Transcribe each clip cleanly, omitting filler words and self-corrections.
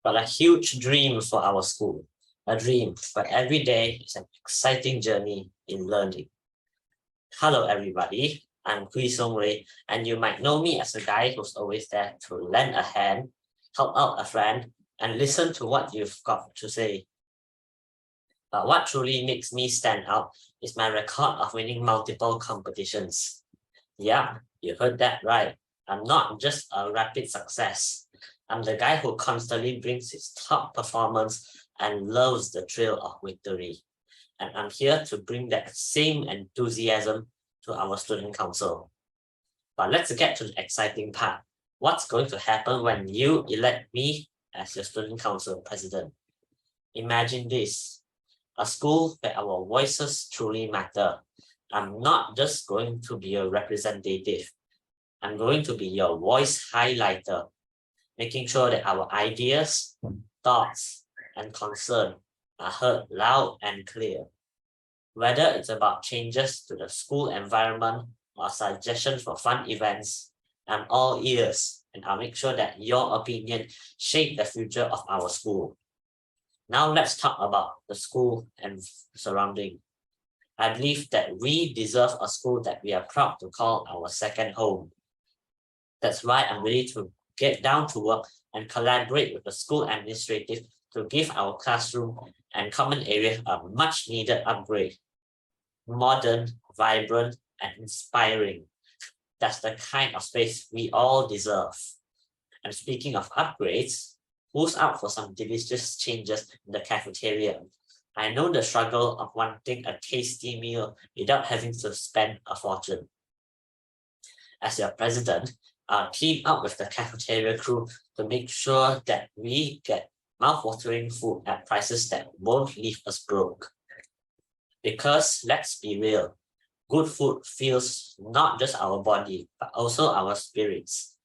but a huge dream for our school. A dream, but every day is an exciting journey in learning. Hello, everybody. I'm Sung, and you might know me as a guy who's always there to lend a hand, help out a friend, and listen to what you've got to say. But what truly makes me stand out is my record of winning multiple competitions. Yeah, you heard that right. I'm not just a rapid success. I'm the guy who constantly brings his top performance and loves the thrill of victory. And I'm here to bring that same enthusiasm to our student council. But let's get to the exciting part. What's going to happen when you elect me as your student council president? Imagine this, a school where our voices truly matter. I'm not just going to be a representative. I'm going to be your voice highlighter, making sure that our ideas, thoughts, and concern are heard loud and clear. Whether it's about changes to the school environment or suggestions for fun events, I'm all ears, and I'll make sure that your opinion shape the future of our school. Now let's talk about the school and surrounding. I believe that we deserve a school that we are proud to call our second home. That's why I'm ready to get down to work and collaborate with the school administrative to give our classroom and common area a much needed upgrade. Modern, vibrant, and inspiring. That's the kind of space we all deserve. And speaking of upgrades, who's up for some delicious changes in the cafeteria? I know the struggle of wanting a tasty meal without having to spend a fortune. As your president, I'll team up with the cafeteria crew to make sure that we get mouth-watering food at prices that won't leave us broke. Because let's be real, good food fills not just our body, but also our spirits.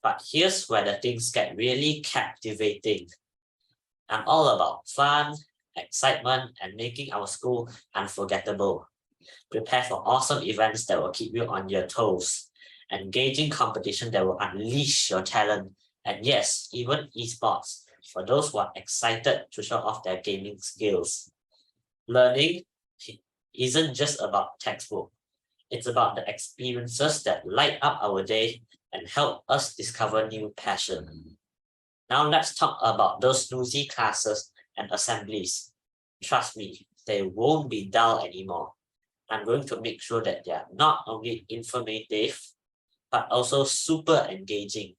But here's where the things get really captivating. I'm all about fun, excitement, and making our school unforgettable. Prepare for awesome events that will keep you on your toes. Engaging competition that will unleash your talent. And yes, even esports for those who are excited to show off their gaming skills. Learning isn't just about textbook. It's about the experiences that light up our day and help us discover new passion. Now let's talk about those snoozy classes and assemblies. Trust me, they won't be dull anymore. I'm going to make sure that they are not only informative, but also super engaging.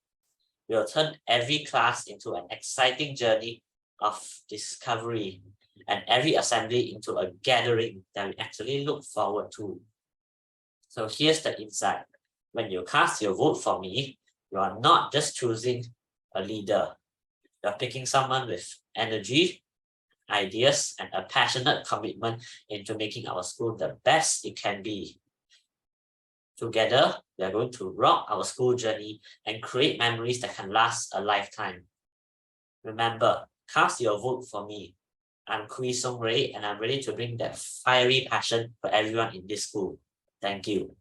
We'll turn every class into an exciting journey of discovery and every assembly into a gathering that we actually look forward to. So here's the insight. When you cast your vote for me, you are not just choosing a leader. You're picking someone with energy, ideas, and a passionate commitment into making our school the best it can be. Together, we are going to rock our school journey and create memories that can last a lifetime. Remember, cast your vote for me. I'm Sung, and I'm ready to bring that fiery passion for everyone in this school. Thank you.